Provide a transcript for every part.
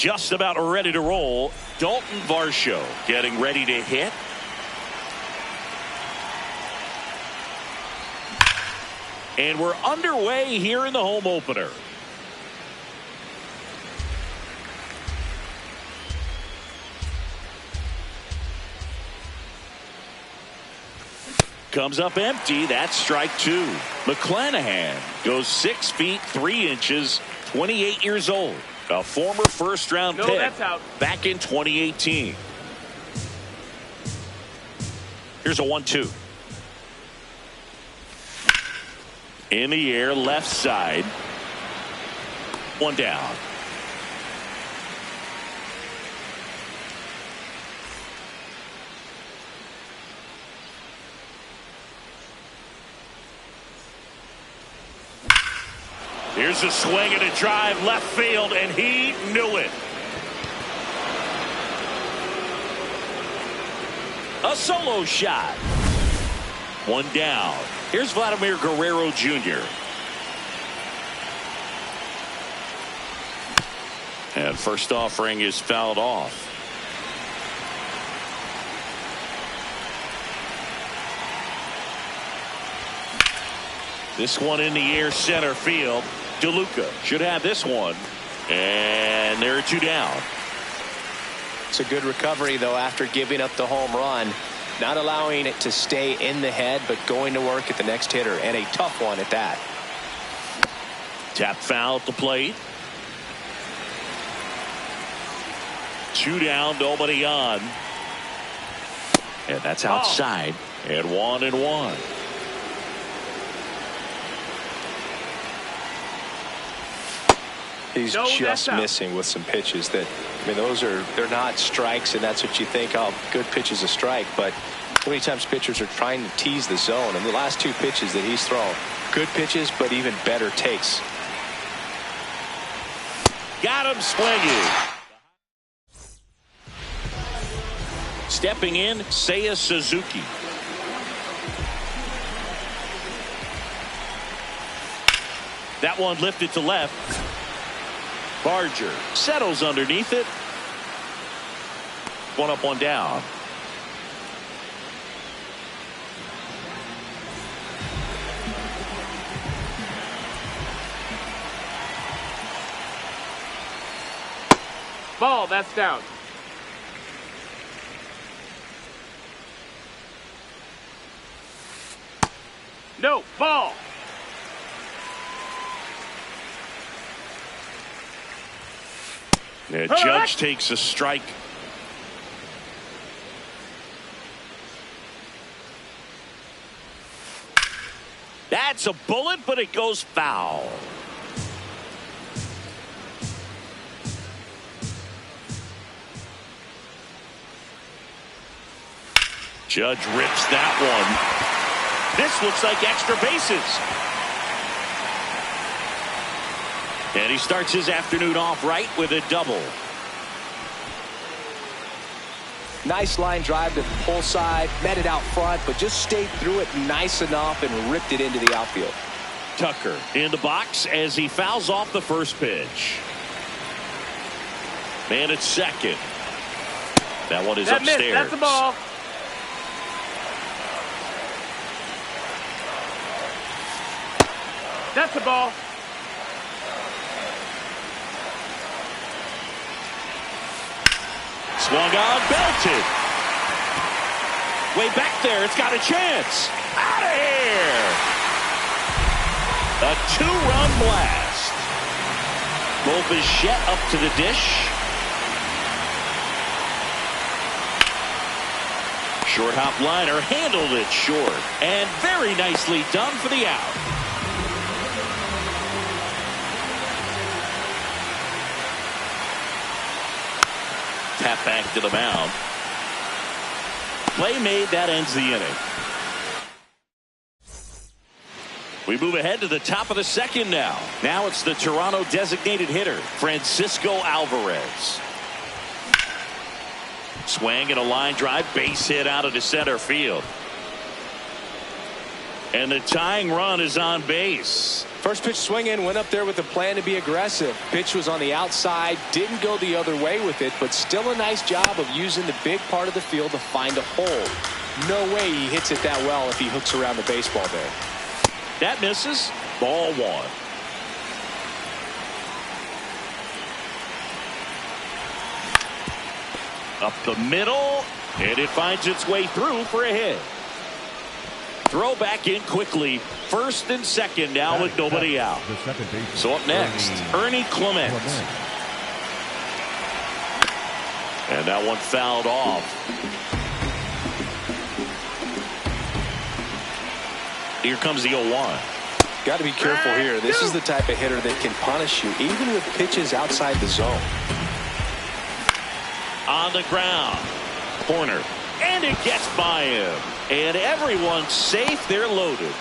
just about ready to roll. Dalton Varsho getting ready to hit. And we're underway here in the home opener. Comes up empty. That's strike two. McClanahan goes 6 feet 3 inches, 28 years old. A former first-round pick that's out. back in 2018. Here's a 1-2. In the air, left side. One down. Here's a swing and a drive left field, and he knew it. A solo shot. One down. Here's Vladimir Guerrero Jr. And first offering is fouled off. This one in the air, center field. DeLuca should have this one. And there are two down. It's a good recovery, though, after giving up the home run. Not allowing it to stay in the head, but going to work at the next hitter, and a tough one at that. Tap foul at the plate. Two down, nobody on. And that's outside. And 1-1. He's just missing with some pitches that, I mean, they're not strikes, and that's what you think, oh, good pitch is a strike. But so many times pitchers are trying to tease the zone, and the last two pitches that he's thrown, good pitches, but even better takes. Got him swinging. Stepping in, Seiya Suzuki. That one lifted to left. Barger settles underneath it. One up, one down. Ball, that's down. No, ball. The judge takes a strike. That's a bullet, but it goes foul. Judge rips that one. This looks like extra bases. And he starts his afternoon off right with a double. Nice line drive to the pull side, met it out front, but just stayed through it nice enough and ripped it into the outfield. Tucker in the box as he fouls off the first pitch. Man at second. That one is upstairs. Missed. That's a ball. That's a ball. Swung on, belted. Way back there, it's got a chance. Out of here. A two-run blast. Bichette up to the dish. Short hop liner handled it short. And very nicely done for the out. Tap back to the mound. Play made, that ends the inning. We move ahead to the top of the second now. Now it's the Toronto designated hitter, Francisco Alvarez. Swing and a line drive, base hit out of the center field. And the tying run is on base. First pitch swing in, went up there with a plan to be aggressive. Pitch was on the outside, didn't go the other way with it, but still a nice job of using the big part of the field to find a hole. No way he hits it that well if he hooks around the baseball there. That misses. Ball one. Up the middle, and it finds its way through for a hit. Throw back in quickly. First and second now with nobody out. So up next, Ernie Clement. And that one fouled off. Here comes the 0-1. Got to be careful here. This is the type of hitter that can punish you even with pitches outside the zone. On the ground. Corner. And it gets by him. And everyone's safe. They're loaded.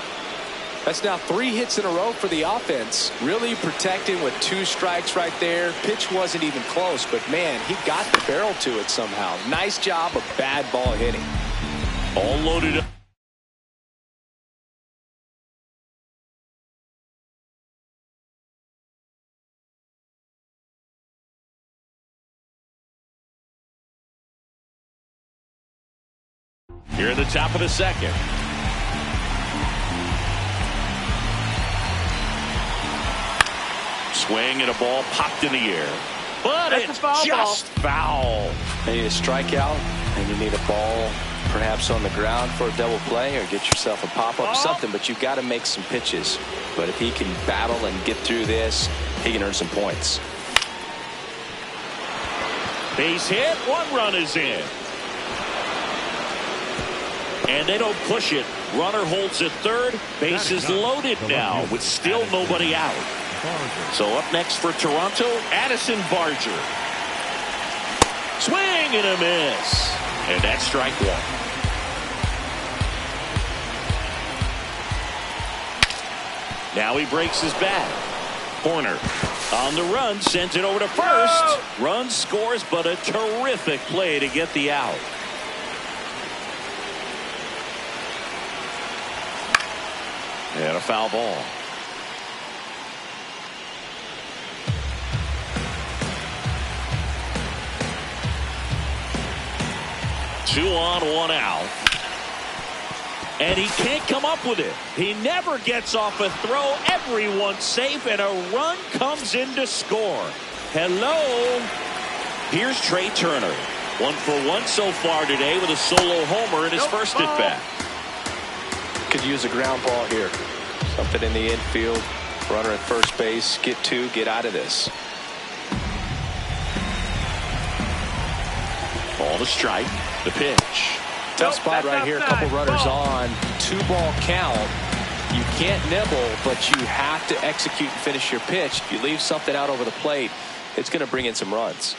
That's now 3 hits in a row for the offense. Really protecting with 2 strikes right there. Pitch wasn't even close, but man, he got the barrel to it somehow. Nice job of bad ball hitting. All loaded up. Here at the top of the second. Swing and a ball popped in the air. But That's it's foul just foul. You need a strikeout, and you need a ball perhaps on the ground for a double play or get yourself a pop-up, something, but you've got to make some pitches. But if he can battle and get through this, he can earn some points. Base hit. 1 run is in. And they don't push it. Runner holds at third. Base is loaded now with still nobody out. So up next for Toronto, Addison Barger. Swing and a miss. And that's strike 1. Now he breaks his bat. Corner. On the run, sends it over to first. Run scores, but a terrific play to get the out. And a foul ball. Two on, 1 out. And he can't come up with it. He never gets off a throw. Everyone's safe, and a run comes in to score. Hello. Here's Trey Turner. 1 for 1 so far today with a solo homer in his first at bat. Could use a ground ball here. Something in the infield. Runner at first base. Get 2. Get out of this. Ball to strike. The pitch. Tough spot right here. A couple runners on. 2-ball count. You can't nibble, but you have to execute and finish your pitch. If you leave something out over the plate, it's going to bring in some runs.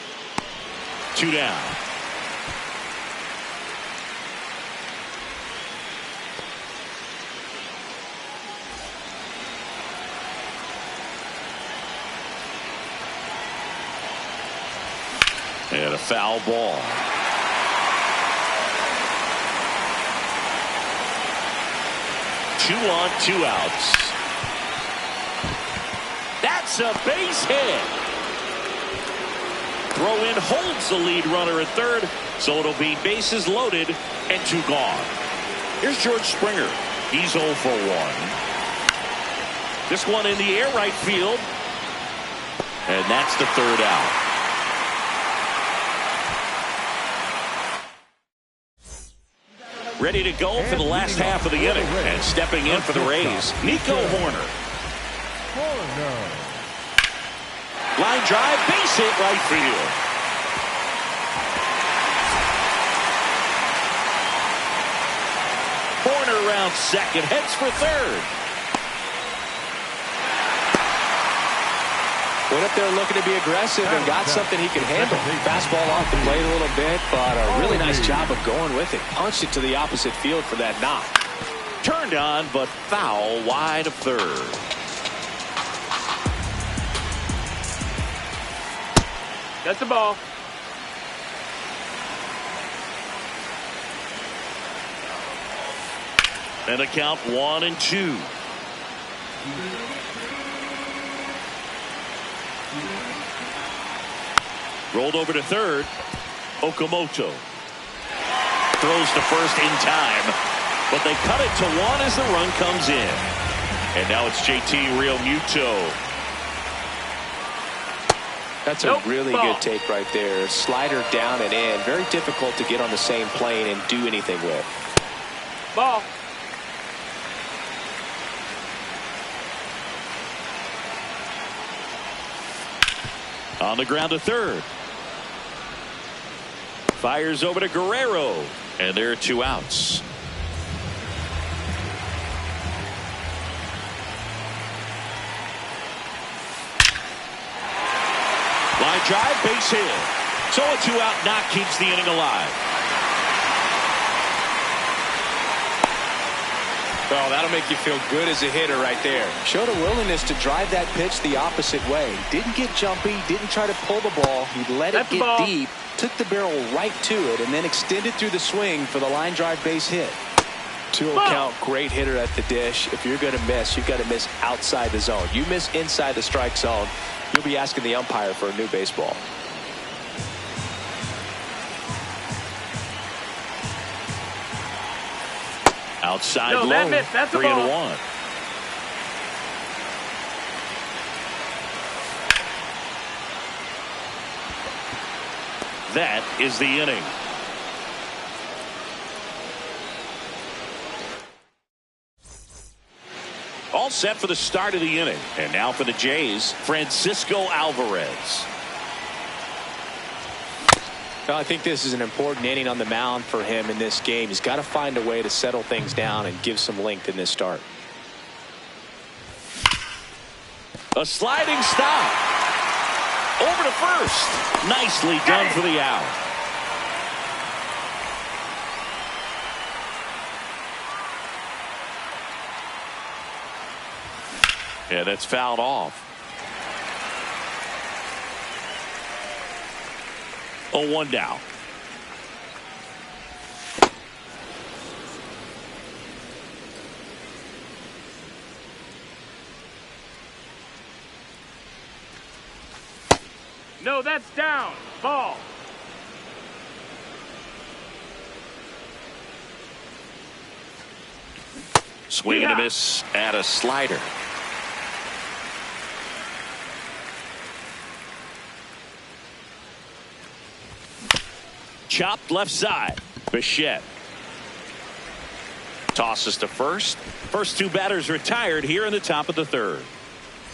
2 down. And a foul ball. Two on, 2 outs. That's a base hit. Throw in holds the lead runner at third, so it'll be bases loaded and 2 gone. Here's George Springer. He's 0 for 1. This one in the air right field. And that's the 3rd out. Ready to go for the last half of the inning. And stepping in for the Rays, Nico Hoerner. Line drive, base hit right field. Hoerner around second, heads for third. Went up there looking to be aggressive and got something he could handle. Fastball off the plate a little bit, but a really nice job of going with it. Punched it to the opposite field for that knock. Turned on, but foul wide of third. That's the ball. And a count 1-2. Rolled over to third. Okamoto throws to first in time, but they cut it to 1 as the run comes in. And now it's JT Realmuto. That's a really good take right there. Slider down and in. Very difficult to get on the same plane and do anything with. Ball. On the ground to third. Fires over to Guerrero. And there are 2 outs. Line drive, base hit. So a 2-out knock keeps the inning alive. Well, that'll make you feel good as a hitter right there. Showed a willingness to drive that pitch the opposite way. Didn't get jumpy, didn't try to pull the ball. He let it get deep, took the barrel right to it, and then extended through the swing for the line drive base hit. 2-0 count, great hitter at the dish. If you're going to miss, you've got to miss outside the zone. You miss inside the strike zone, you'll be asking the umpire for a new baseball. Outside no, low, that missed. That's 3-1. That is the inning. All set for the start of the inning. And now for the Jays, Francisco Alvarez. Well, I think this is an important inning on the mound for him in this game. He's got to find a way to settle things down and give some length in this start. A sliding stop. Over to first. Nicely done for the out. Yeah, that's fouled off. 0-1 now. No, that's down. Ball. Swing and a miss at a slider. Chopped left side. Bichette tosses to first. First 2 batters retired here in the top of the third.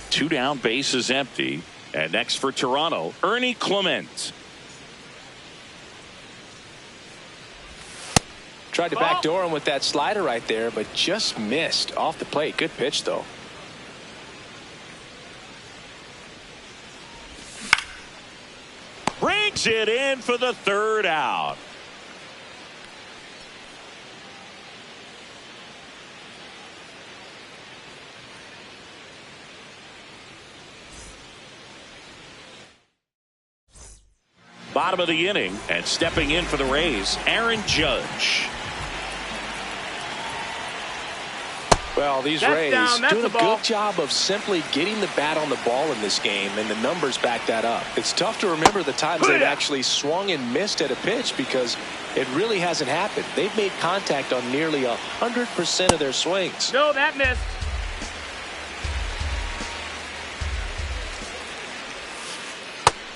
2 down, base is empty. And next for Toronto, Ernie Clement. Tried to backdoor him with that slider right there, but just missed off the plate. Good pitch, though. Brings it in for the 3rd out. Bottom of the inning, and stepping in for the Rays, Aaron Judge. Well, these Rays doing a good job of simply getting the bat on the ball in this game, and the numbers back that up. It's tough to remember the times they've actually swung and missed at a pitch because it really hasn't happened. They've made contact on nearly 100% of their swings. No, that missed.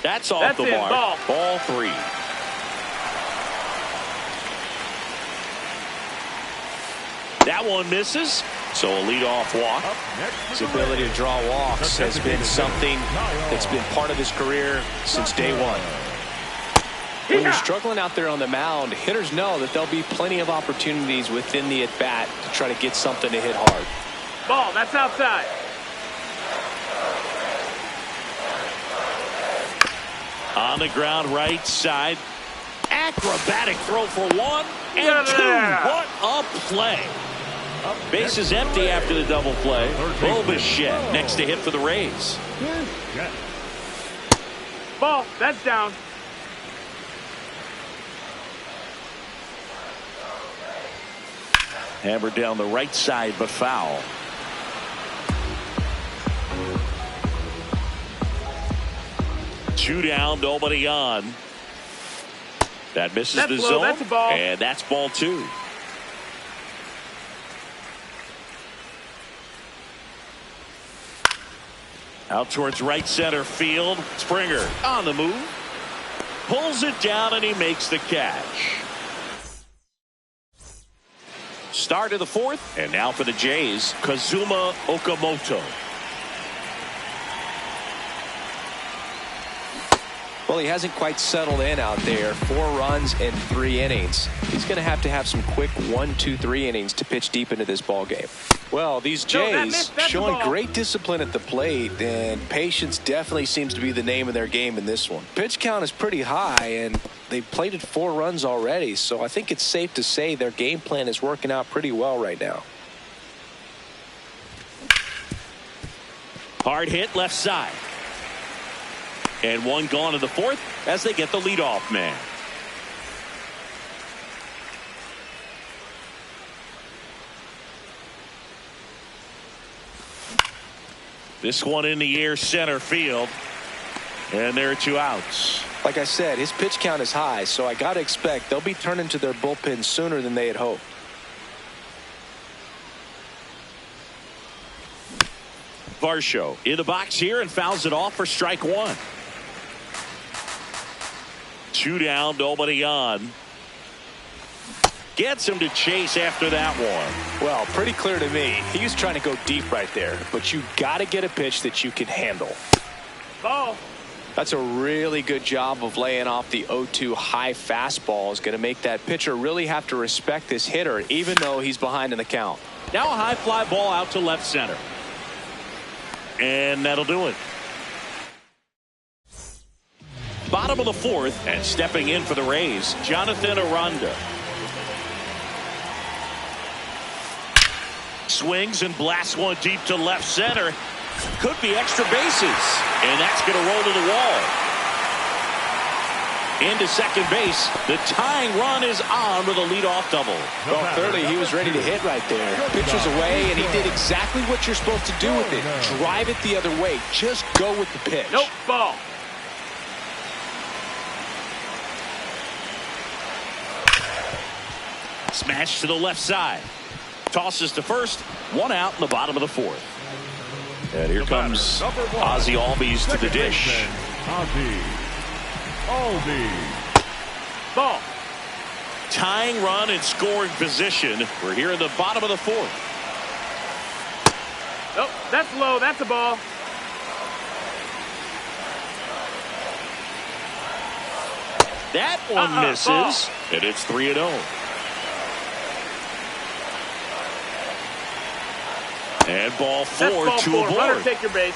That's off the mark. Ball 3. That one misses. So a leadoff walk. His ability to draw walks has been something that's been part of his career since day one. When you're struggling out there on the mound, hitters know that there'll be plenty of opportunities within the at-bat to try to get something to hit hard. Ball, that's outside. On the ground right side. Acrobatic throw for 1 and 2. What a play. Base is empty after the double play. Bichette next to hit for the Rays. Ball, that's down. Hammered down the right side, but foul. Two down, nobody on. That misses the low. zone. That's a ball. And that's ball two. Out towards right center field. Springer on the move. Pulls it down and he makes the catch. Start of the fourth. And now for the Jays, Kazuma Okamoto. Well, he hasn't quite settled in out there. 4 runs in 3 innings. He's going to have some quick 1, 2, 3 innings to pitch deep into this ball game. Well, these Jays showing great discipline at the plate, and patience definitely seems to be the name of their game in this one. Pitch count is pretty high, and they've plated 4 runs already, so I think it's safe to say their game plan is working out pretty well right now. Hard hit left side. And one gone in the fourth as they get the leadoff man. This one in the air center field. And there are 2 outs. Like I said, his pitch count is high, so I got to expect they'll be turning to their bullpen sooner than they had hoped. Varsho in the box here and fouls it off for strike 1. 2 down, nobody on. Gets him to chase after that one. Well, pretty clear to me. He was trying to go deep right there, but you got to get a pitch that you can handle. Ball. That's a really good job of laying off the 0-2 high fastball. Is going to make that pitcher really have to respect this hitter, even though he's behind in the count. Now a high fly ball out to left center. And that'll do it. Bottom of the fourth, and stepping in for the Rays, Jonathan Aranda. Swings and blasts one deep to left center. Could be extra bases. And that's going to roll to the wall. Into second base. The tying run is on with a leadoff double. Well, clearly he was ready to hit right there. Pitcher's away, and he did exactly what you're supposed to do with it. Drive it the other way. Just go with the pitch. Nope, ball. Smash to the left side. Tosses to first. 1 out in the bottom of the fourth. And here comes Ozzie Albies to the dish. Ozzie Albies. Ball. Tying run in scoring position. We're here in the bottom of the fourth. Nope, that's low. That's a ball. That one misses. Ball. And it's 3-0. And ball 4, That's ball 2 4. aboard. Runner, take your base.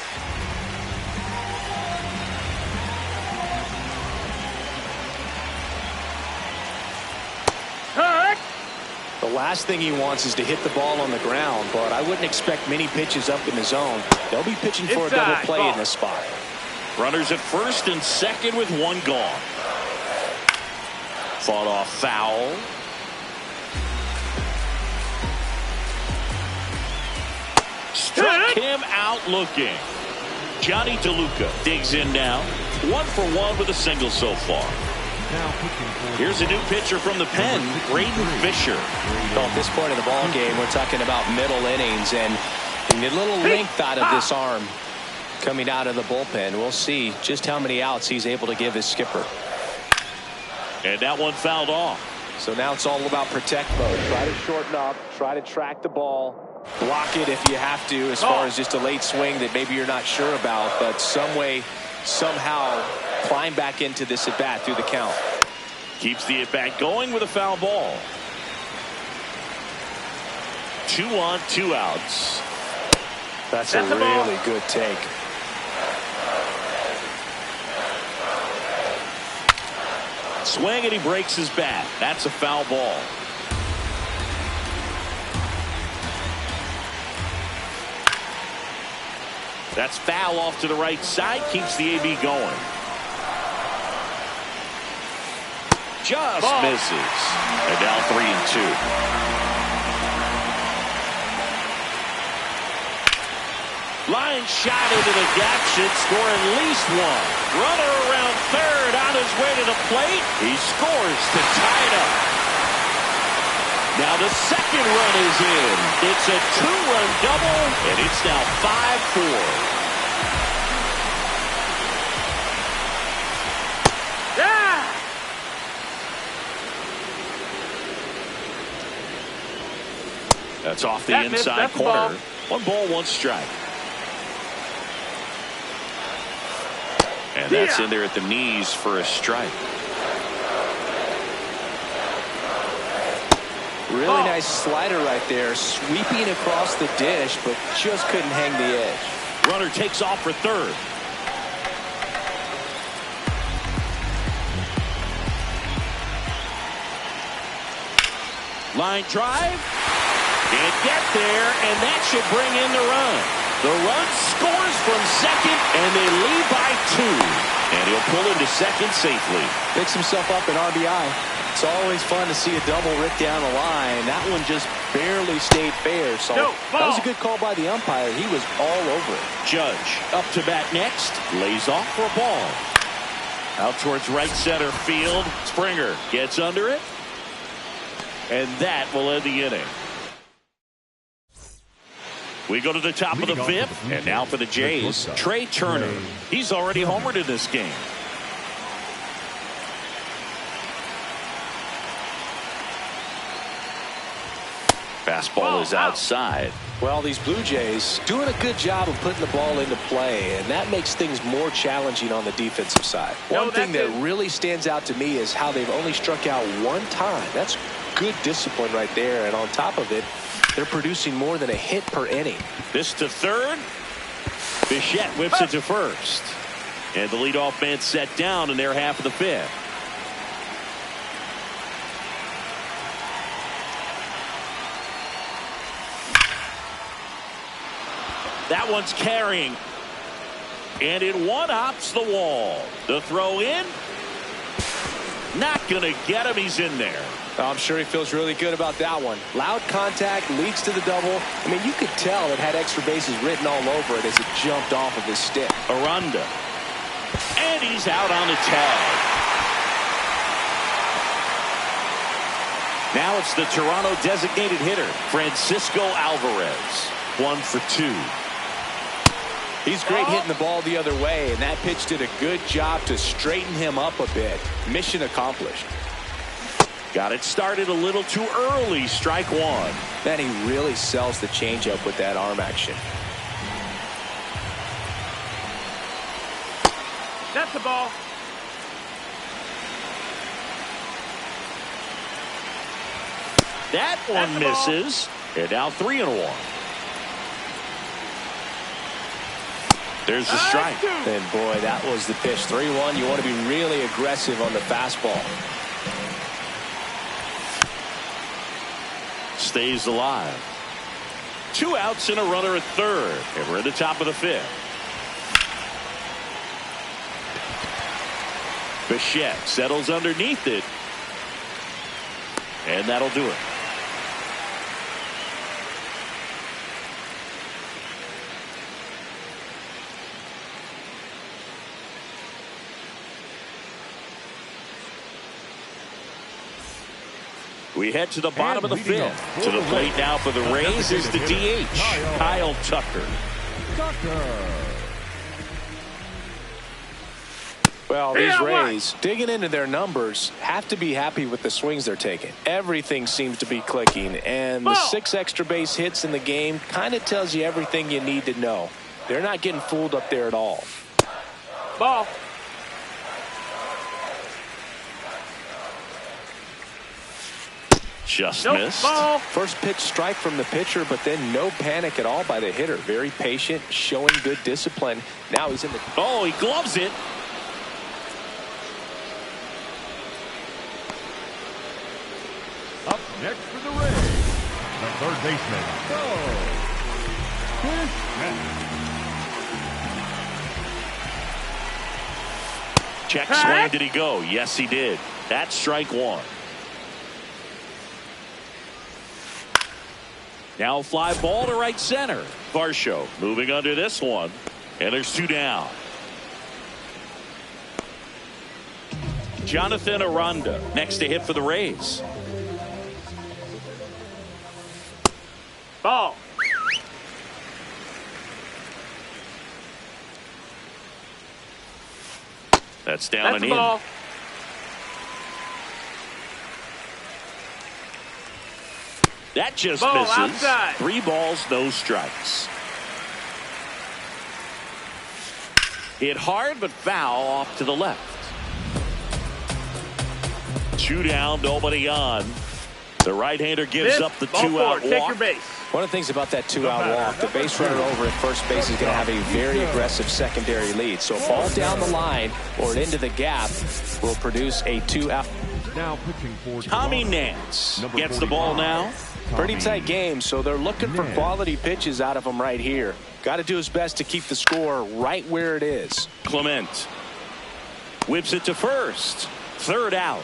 Correct. The last thing he wants is to hit the ball on the ground, but I wouldn't expect many pitches up in the zone. They'll be pitching for a double play ball. in this spot. Runners at first and second with 1 gone. Fought off foul. Struck him out looking. Johnny DeLuca digs in now. 1 for 1 with a single so far. Here's a new pitcher from the pen, Braden Fisher. Well, at this point of the ball game, we're talking about middle innings, and a little length out of this arm coming out of the bullpen. We'll see just how many outs he's able to give his skipper. And that one fouled off. So now it's all about protect mode. Try to shorten up, try to track the ball, block it if you have to, as far as just a late swing that maybe you're not sure about, but some way, somehow climb back into this at bat through the count. Keeps the at bat going with a foul ball. 2 on, 2 outs. That's a really good take. Swing and he breaks his bat. That's a foul ball. That's foul off to the right side. Keeps the AB going. Just misses. And now 3-2. Line shot into the gap should score at least one. Runner around third on his way to the plate. He scores to tie it up. Now the second run is in. It's a two-run double, and it's now 5-4. Yeah! That's off the That inside missed. That's corner. 1 ball, 1 strike. And that's in there at the knees for a strike. Really nice slider right there, sweeping across the dish, but just couldn't hang the edge. Runner takes off for third. Line drive. Can't get there, and that should bring in the run. The run scores from second, and they lead by 2. And he'll pull into second safely. Picks himself up an RBI. It's always fun to see a double rip down the line. That one just barely stayed fair. So that was a good call by the umpire. He was all over it. Judge up to bat next. Lays off for a ball. Out towards right center field. Springer gets under it. And that will end the inning. We go to the top of the 5th, and now for the Jays, Trey Turner. He's already homered in this game. Fastball is outside. Well, these Blue Jays doing a good job of putting the ball into play, and that makes things more challenging on the defensive side. One thing that really stands out to me is how they've only struck out 1 time. That's good discipline right there, and on top of it, they're producing more than a hit per inning. This to third. Bichette whips it to first. And the leadoff man set down in their half of the 5th. That one's carrying. And it one-hops the wall. The throw in. Not going to get him. He's in there. I'm sure he feels really good about that one. Loud contact leads to the double. I mean, you could tell it had extra bases written all over it as it jumped off of his stick. Aranda. And he's out on the tag. Now it's the Toronto designated hitter, Francisco Alvarez. 1 for 2. He's great hitting the ball the other way, and that pitch did a good job to straighten him up a bit. Mission accomplished. Got it started a little too early. Strike 1. Man, he really sells the changeup with that arm action. That's the ball. That one misses. And now 3-1. There's the strike. And boy, that was the pitch. 3-1. You want to be really aggressive on the fastball. Stays alive. 2 outs and a runner at third. And we're at the top of the 5th. Bichette settles underneath it. And that'll do it. We head to the bottom of the 5th. To the plate now for the Rays is the DH, Kyle Tucker. Well, these Rays, digging into their numbers, have to be happy with the swings they're taking. Everything seems to be clicking, and the 6 extra base hits in the game kind of tells you everything you need to know. They're not getting fooled up there at all. Ball. Just missed. Ball. First pitch strike from the pitcher, but then no panic at all by the hitter. Very patient, showing good discipline. Now he's in the... Oh, he gloves it. Up next for the Rays, the third baseman, Check swing. Did he go? Yes, he did. That's strike 1. Now fly ball to right center. Varsho moving under this one. And there's 2 down. Jonathan Aranda next to hit for the Rays. Ball. That's down That's and a in. ball. That just Ball misses. outside. 3 balls, no strikes. Hit hard but foul off to the left. 2 down, nobody on. The right-hander gives up the 2-out Take walk. your base. One of the things about that 2-out walk, the base runner over at first base is going to have a very aggressive secondary lead. So a ball down the line or into the gap will produce a 2-out. Now pitching for Tommy Toronto. Nance Number gets the ball 45. now. Pretty tight game, so they're looking for quality pitches out of him right here. Got to do his best to keep the score right where it is. Clement whips it to first. 3rd out.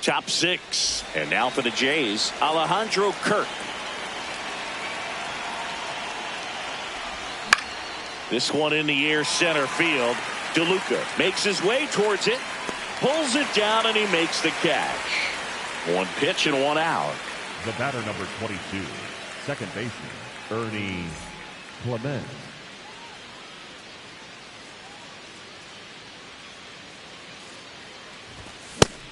Top 6. And now for the Jays, Alejandro Kirk. This one in the air center field. DeLuca makes his way towards it. Pulls it down and he makes the catch. 1 pitch and 1 out. The batter number 22, second baseman, Ernie Clement.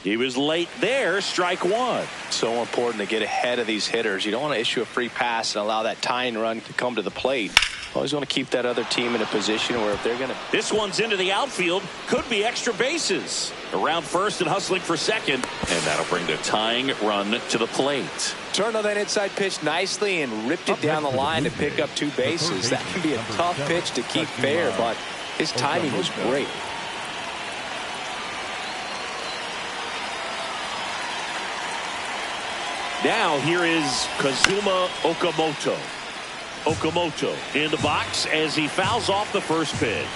He was late there. Strike 1. So important to get ahead of these hitters. You don't want to issue a free pass and allow that tying run to come to the plate. Always want to keep that other team in a position where if they're going to. This one's into the outfield. Could be extra bases. Around first and hustling for second. And that'll bring the tying run to the plate. Turned on that inside pitch nicely and ripped it down the line to pick up 2 bases. That can be a tough pitch to keep fair, but his timing was great. Now here is Kazuma Okamoto. Okamoto in the box as he fouls off the first pitch.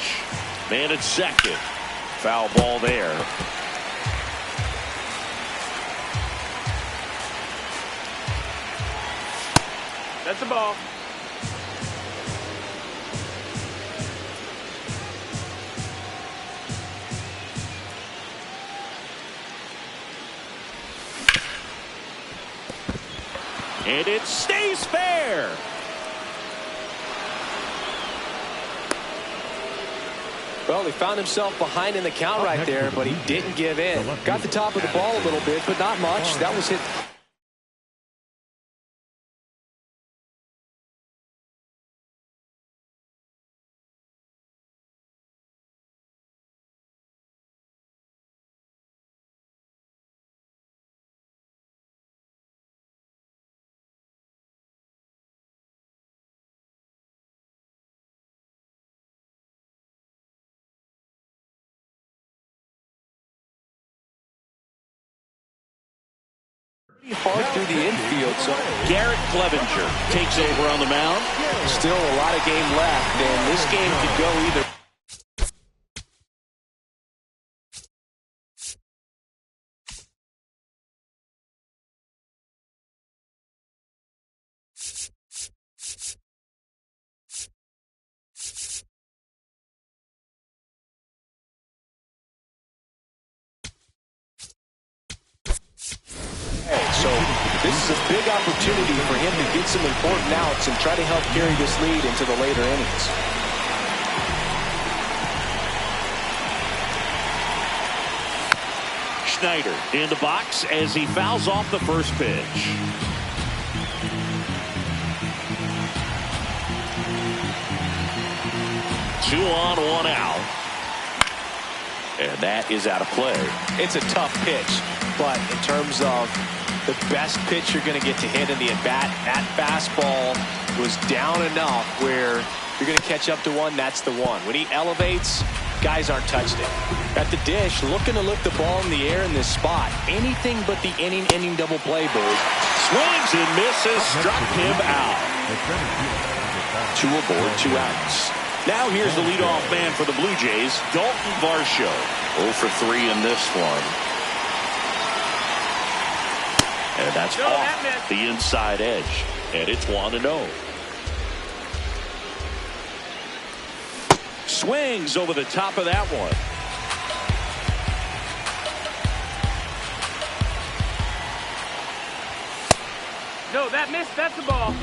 Man at second. Foul ball there. That's a ball. And it stays fair. Well, he found himself behind in the count right there, but he didn't give in. Got the top of the ball a little bit, but not much. That was hit. Hard through the infield, so Garrett Clevenger takes over on the mound. still a lot of game left, and this game could go either. So this is a big opportunity for him to get some important outs and try to help carry this lead into the later innings. Schneider in the box as he fouls off the first pitch. Two on, 1 out. And that is out of play. It's a tough pitch, but in terms of the best pitch you're going to get to hit in the at-bat, that fastball was down enough where you're going to catch up to one, that's the one. When he elevates, guys aren't touched it. At the dish, looking to lift the ball in the air in this spot. Anything but the inning double play, Bird. Swings and misses, struck him out. 2 aboard, 2 outs. Now here's the leadoff man for the Blue Jays, Dalton Varsho. 0 for 3 in this one. And that's off the inside edge. And it's 1-0. Swings over the top of that one. No, that missed. That's the ball.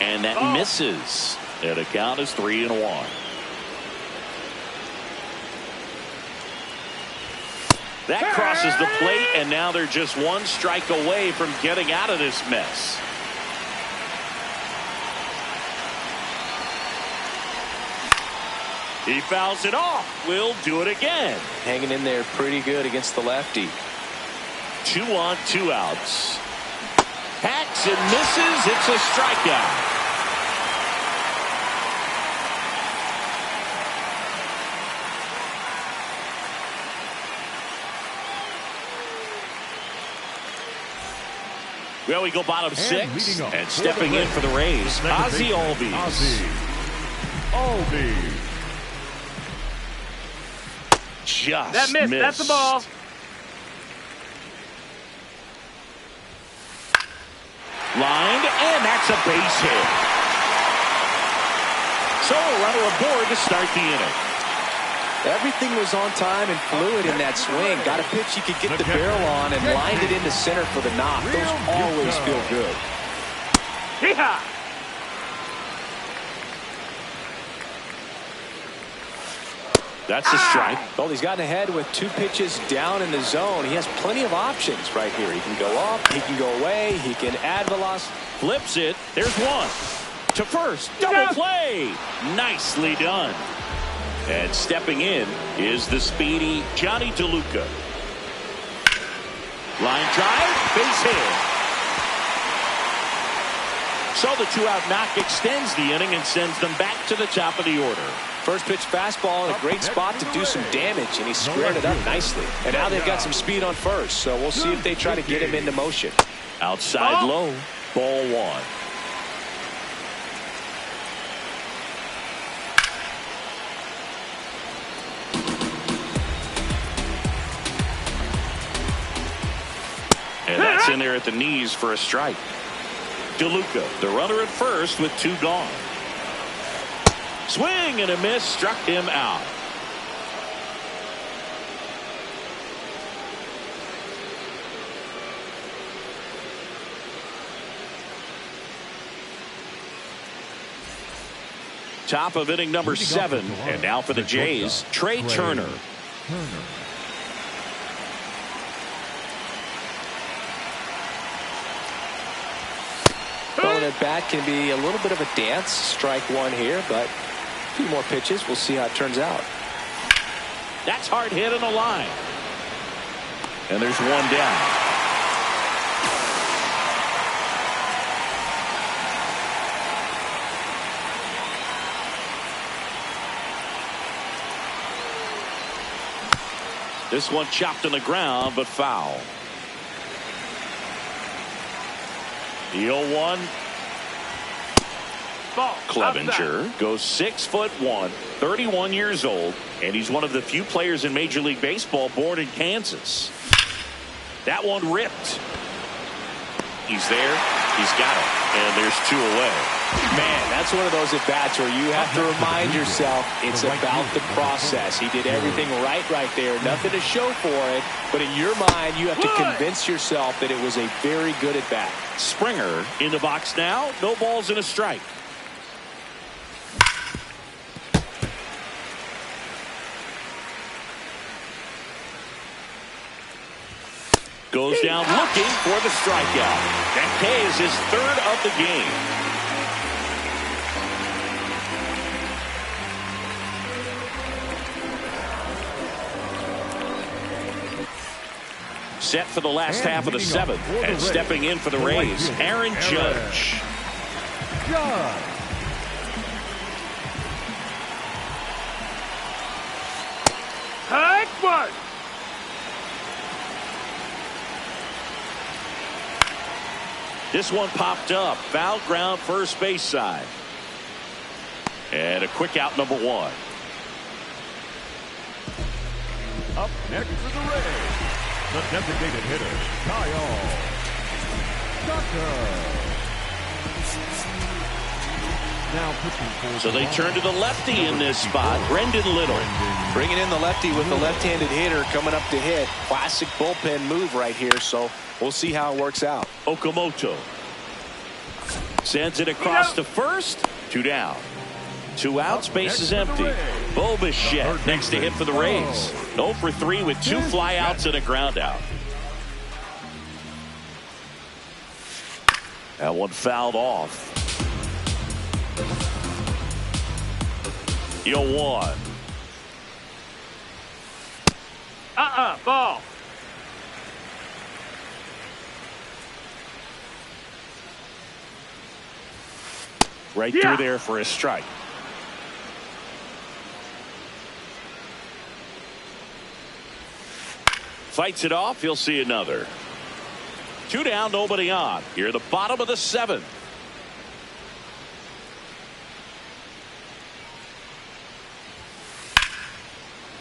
And that misses. And the count is 3-1. That crosses the plate, and now they're just 1 strike away from getting out of this mess. He fouls it off. We'll do it again. Hanging in there pretty good against the lefty. 2 on, 2 outs. Hacks and misses. It's a strikeout. Well, we go bottom 6, and stepping in for the Rays, Ozzie Albies. Just that missed. That's the ball. Lined, and that's a base hit. So a runner aboard to start the inning. Everything was on time and fluid in that swing. Got a pitch you could get the barrel on and lined it into center for the knock. Those always feel good. Yeehaw! That's a strike. Well, he's gotten ahead with 2 pitches down in the zone. He has plenty of options right here. He can go up, he can go away, he can add velocity. Flips it. There's 1. To first. Double play. Nicely done. And stepping in is the speedy Johnny DeLuca. Line drive, base hit. So the 2-out knock extends the inning and sends them back to the top of the order. First pitch fastball in a great spot to do some damage, and he squared it up nicely. And now they've got some speed on first, so we'll see if they try to get him into motion. Outside low, ball 1. And that's in there at the knees for a strike. DeLuca, the runner at first with 2 gone. Swing and a miss, struck him out. Top of inning number 7, and now for the Jays, Trey Turner. Throwing it back can be a little bit of a dance. Strike 1 here, but a few more pitches. We'll see how it turns out. That's hard hit on the line. And there's 1 down. This one chopped on the ground, but foul. The 0-1. Ball. Clevenger goes 6'1", 31 years old, and he's one of the few players in Major League Baseball born in Kansas. That one ripped. He's there. He's got it. And there's 2 away. Man, that's one of those at-bats where you have to remind yourself it's about the process. He did everything right there. Nothing to show for it. But in your mind, you have to convince yourself that it was a very good at-bat. Springer in the box now. No balls and a strike. Goes down looking for the strikeout. That K is his 3rd of the game. Set for the last half of the 7th, and stepping in for the Rays, Aaron Judge. one. This one popped up. Foul ground, first base side. And a quick out, number one. Up next for the Rays, the designated hitter, Kyle Tucker. Now pitching for So they turn to the lefty in this spot, Brendan Little. Bringing in the lefty with the left-handed hitter coming up to hit. Classic bullpen move right here, so we'll see how it works out. Okamoto sends it across to first. 2 down. 2 outs, base is empty. Bo Bichette next to hit for the Rays. 0 for 3 with 2 flyouts and a ground out. That one fouled off. 0-1. Ball. Right through there for a strike. Fights it off. He'll see another. 2 down, nobody on. Here at the bottom of the 7th.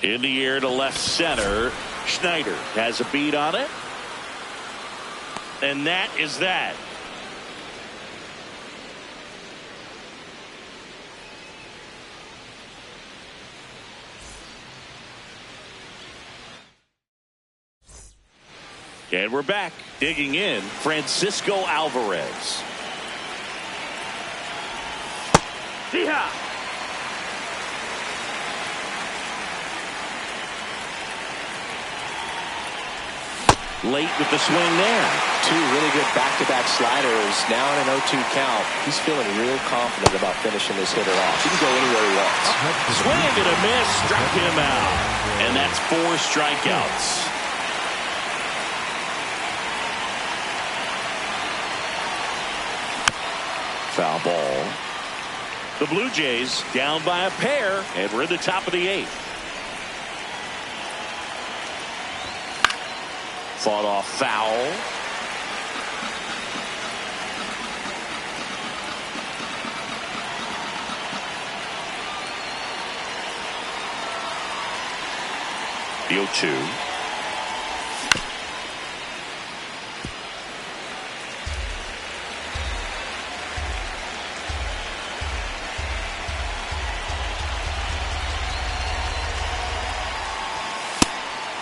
In the air to left center. Schneider has a beat on it. And that is that. And we're back. Digging in, Francisco Alvarez. Yeehaw! Late with the swing there. 2 really good back-to-back sliders. Now in an 0-2 count. He's feeling real confident about finishing this hitter off. He can go anywhere he wants. Swing and a miss. Struck him out. And that's 4 strikeouts. Foul ball. The Blue Jays down by a pair, and we're in the top of the 8th. Fought off foul. The 0-2.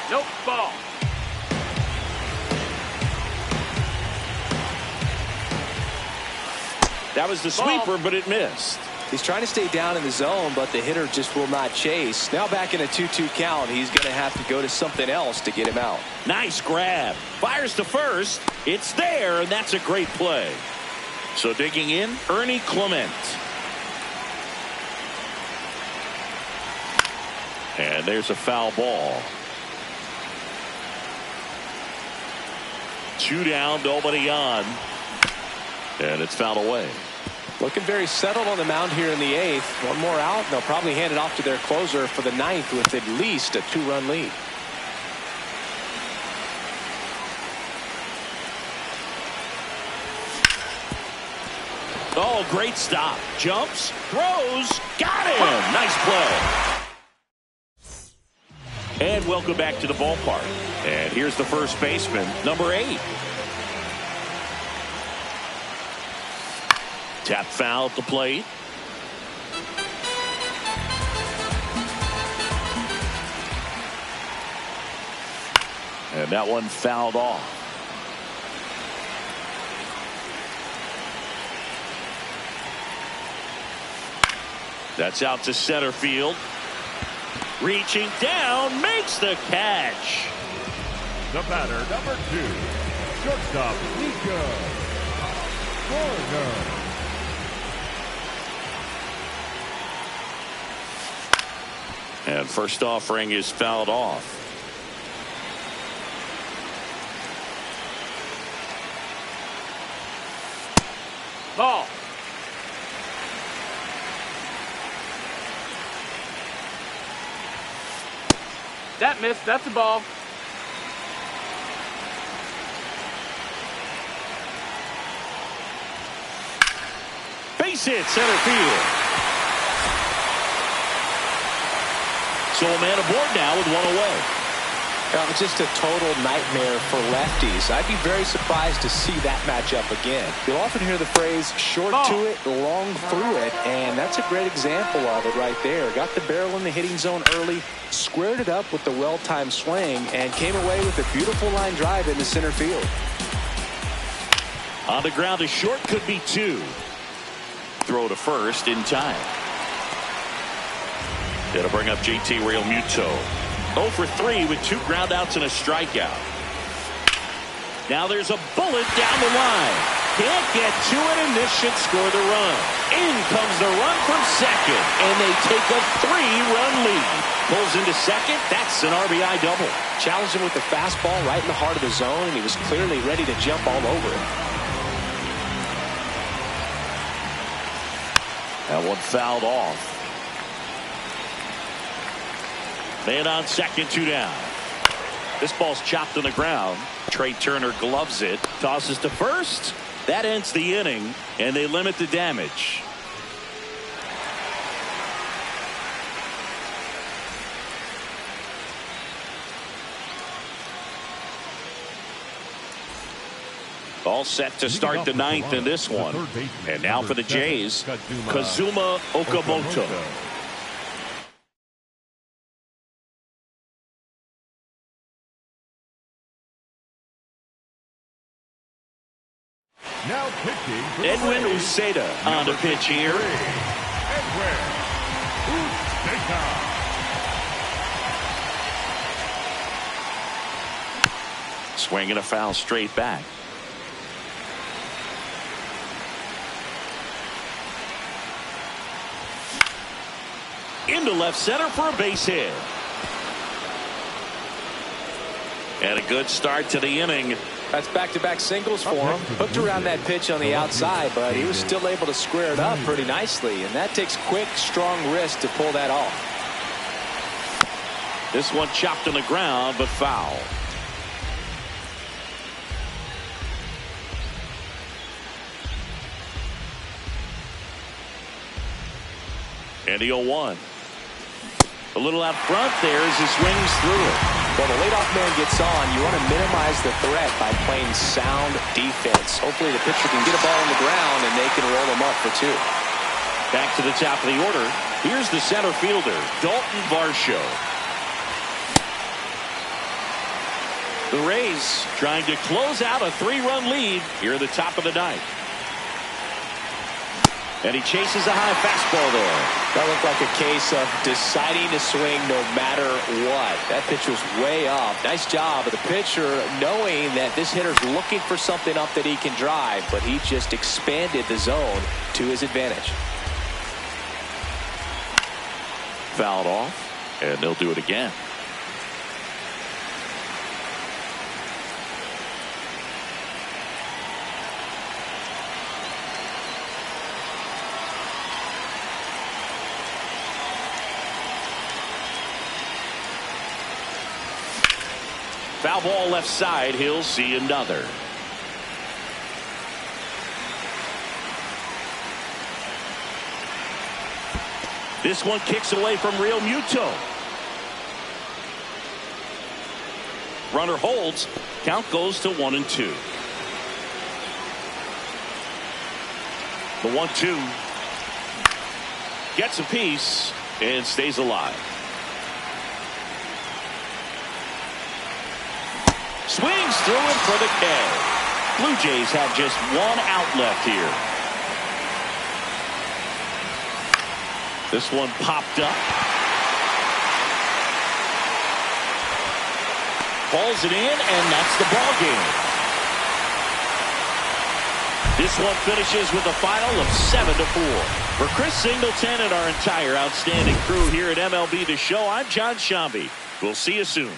Nope, ball. That was the sweeper, but it missed. He's trying to stay down in the zone, but the hitter just will not chase. Now back in a 2-2 count, he's going to have to go to something else to get him out. Nice grab. Fires to first. It's there, and that's a great play. So digging in, Ernie Clement. And there's a foul ball. 2 down, nobody on. And it's fouled away. Looking very settled on the mound here in the 8th. One more out, and they'll probably hand it off to their closer for the 9th with at least a 2-run lead. Oh, great stop. Jumps, throws, got him. Nice play. And welcome back to the ballpark. And here's the first baseman, number 8. Tap foul at the plate. And that one fouled off. That's out to center field. Reaching down, makes the catch. The batter, number 2, shortstop, Nico Gardner. And first offering is fouled off. Ball. That missed. That's a ball. Base hit center field. So a man aboard now with one away. Just a total nightmare for lefties. I'd be very surprised to see that matchup again. You'll often hear the phrase short to it, long through it, and that's a great example of it right there. Got the barrel in the hitting zone early, squared it up with the well-timed swing, and came away with a beautiful line drive into center field. On the ground, a short could be two. Throw to first in time. It'll bring up JT Realmuto. 0 for 3 with 2 groundouts and a strikeout. Now there's a bullet down the line. Can't get to it, and this should score the run. In comes the run from second, and they take a 3-run lead. Pulls into second. That's an RBI double. Challenged him with the fastball right in the heart of the zone, and he was clearly ready to jump all over it. That one fouled off. Man on second, 2 down. This ball's chopped on the ground. Trey Turner gloves it, tosses to first. That ends the inning, and they limit the damage. All set to start the 9th in this one. And now for the Jays, Kazuma Okamoto. Now pitching for Edwin Uceda on the pitch here. Edwin Uceda. Swing and a foul straight back. Into left center for a base hit. And a good start to the inning. That's back-to-back singles for him. Hooked around that pitch on the outside, but he was still able to square it up pretty nicely. And that takes quick, strong wrist to pull that off. This one chopped on the ground, but foul. And the 0-1. A little out front there as he swings through it. Well, the leadoff man gets on. You want to minimize the threat by playing sound defense. Hopefully the pitcher can get a ball on the ground and they can roll him up for 2. Back to the top of the order. Here's the center fielder, Dalton Varsho. The Rays trying to close out a 3-run lead here at the top of the 9th. And he chases a high fastball there. That looked like a case of deciding to swing no matter what. That pitch was way up. Nice job of the pitcher knowing that this hitter's looking for something up that he can drive, but he just expanded the zone to his advantage. Fouled off, and they'll do it again. Foul ball left side. He'll see another. This one kicks away from Realmuto. Runner holds. Count goes to 1-2. The 1-2 gets a piece and stays alive. Swings through it for the K. Blue Jays have just 1 out left here. This one popped up. Falls it in, and that's the ball game. This one finishes with a final of 7-4. For Chris Singleton and our entire outstanding crew here at MLB The Show, I'm John Shambi. We'll see you soon.